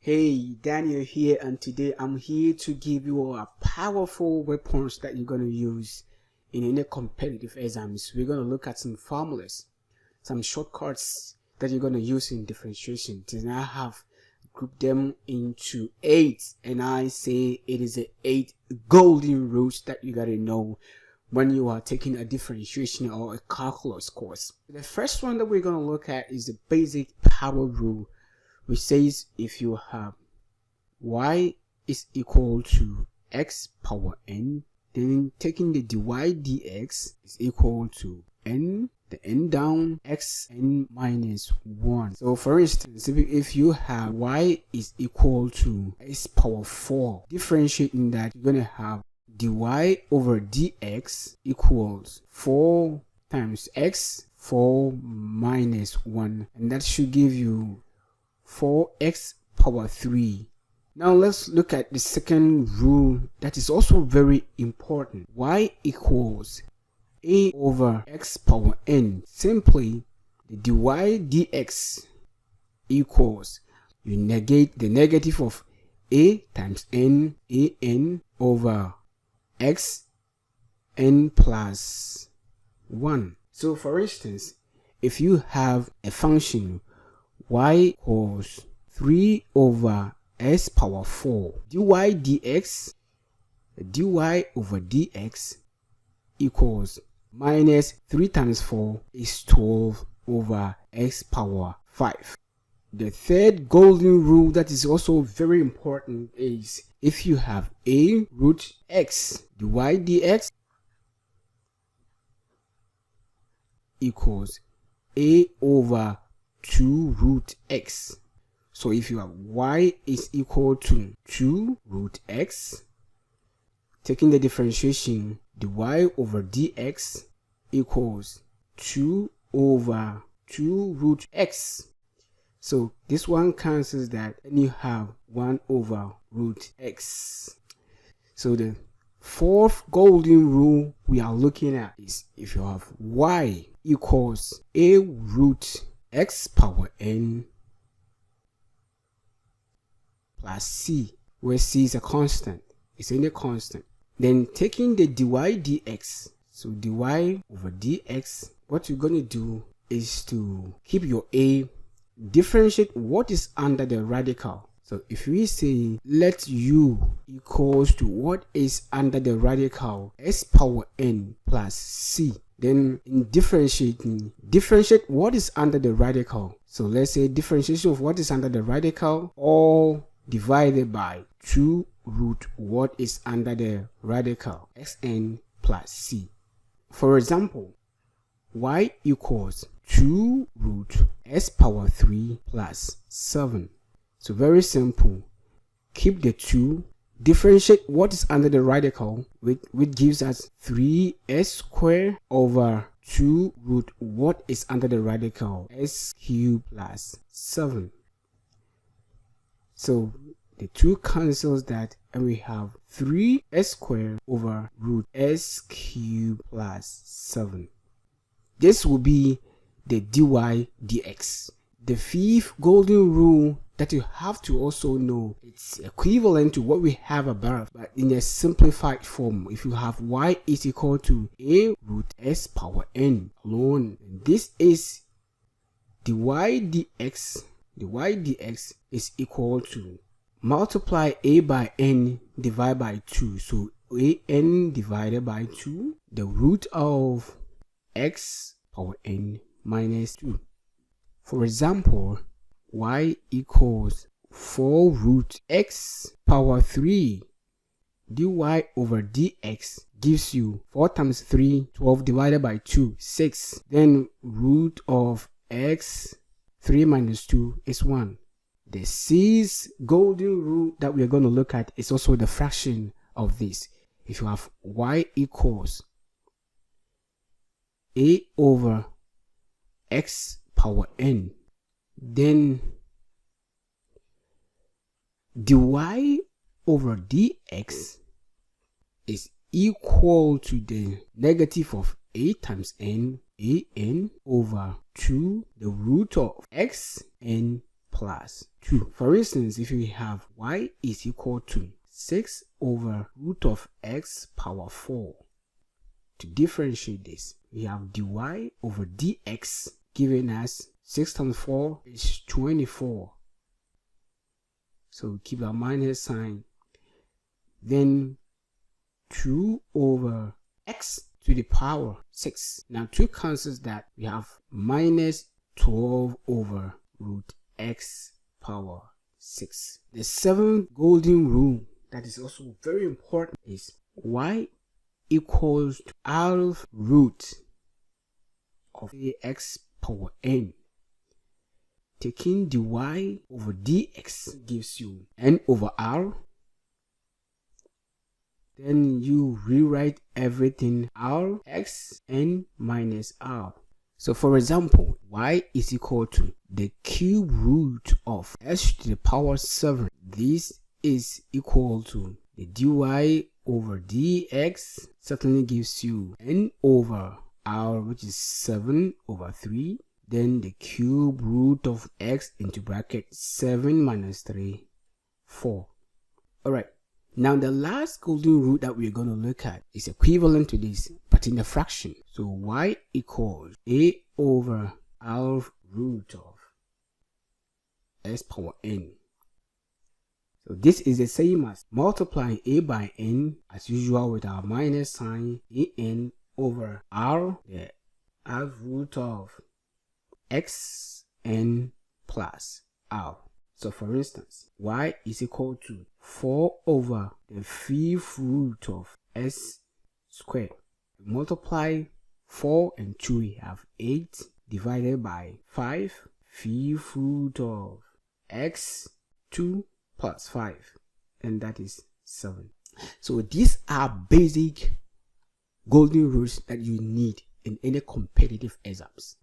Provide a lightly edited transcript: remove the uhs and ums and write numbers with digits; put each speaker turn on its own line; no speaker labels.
Hey, Daniel here, and today I'm here to give you a powerful weapons that you're going to use in any competitive exams. We're going to look at some formulas, some shortcuts that you're going to use in differentiation. Today I have grouped them into 8, and I say it is the 8 golden rules that you got to know when you are taking a differentiation or a calculus course. The first one that we're going to look at is the basic power rule, which says if you have y is equal to x power n, then taking the dy dx is equal to n, the n down, x n minus 1. So for instance, if you have y is equal to x power 4, differentiating that, you're going to have dy over dx equals 4 times x, 4 minus 1, and that should give you 4x power 3. Now let's look at the second rule that is also very important. Y equals a over x power n. Simply, the dy dx equals, you negate the negative of a times n, a n over x n plus 1. So for instance, if you have a function y equals 3 over s power 4, dy dx, dy over dx equals minus 3 times 4 is 12 over x power 5. The third golden rule that is also very important is if you have a root x, dy dx equals a over 2 root x. So if you have y is equal to 2 root x, taking the differentiation, dy over dx equals 2 over 2 root x. So this one cancels that, and you have 1 over root x. So the fourth golden rule we are looking at is if you have y equals a root x power n plus c, where c is a constant, it's in a constant, then taking the dy dx, so dy over dx, what you're going to do is to keep your a, differentiate what is under the radical. So if we say let u equals to what is under the radical s power n plus c, then in differentiating, differentiate what is under the radical. So let's say differentiation of what is under the radical, all divided by 2 root what is under the radical, xn plus c. For example, y equals 2 root s power 3 plus 7. So very simple. Keep the 2, differentiate what is under the radical, which gives us 3s squared over 2 root what is under the radical, s cubed plus 7. So the 2 cancels that, and we have 3s squared over root s cubed plus 7. This will be the dy dx. The fifth golden rule that you have to also know, it's equivalent to what we have above, but in a simplified form. If you have y is equal to a root s power n alone, this is dy dx. dy dx is equal to multiply a by n divided by 2. So a n divided by 2, the root of x power n minus 2. For example, y equals 4 root x power 3, dy over dx gives you 4 times 3, 12 divided by 2, 6. Then root of x, 3 minus 2 is 1. The sixth golden rule that we are going to look at is also the fraction of this. If you have y equals a over x power n, then dy over dx is equal to the negative of a times n, a n over 2, the root of x n plus 2. For instance, if we have y is equal to 6 over root of x power 4, to differentiate this, we have dy over dx giving us 6 times 4 is 24. So we keep our minus sign. Then 2 over x to the power 6. Now 2 cancels that. We have minus 12 over root x power 6. The seventh golden rule that is also very important is y equals to out root of x power n. Taking dy over dx gives you n over r. Then you rewrite everything r x n minus r. So for example, y is equal to the cube root of x to the power 7. This is equal to the dy over dx certainly gives you n over r, which is 7 over 3. Then the cube root of x into bracket 7 minus 3, 4. Alright, now the last golden rule that we're going to look at is equivalent to this, but in a fraction. So y equals a over r root of s power n. So this is the same as multiplying a by n as usual with our minus sign, a n over r, the r root of x n plus r. So for instance, y is equal to 4 over the 5th root of s squared. Multiply 4 and 2, we have 8 divided by 5, 5th root of x 2 plus 5, and that is 7. So these are basic golden rules that you need in any competitive exams.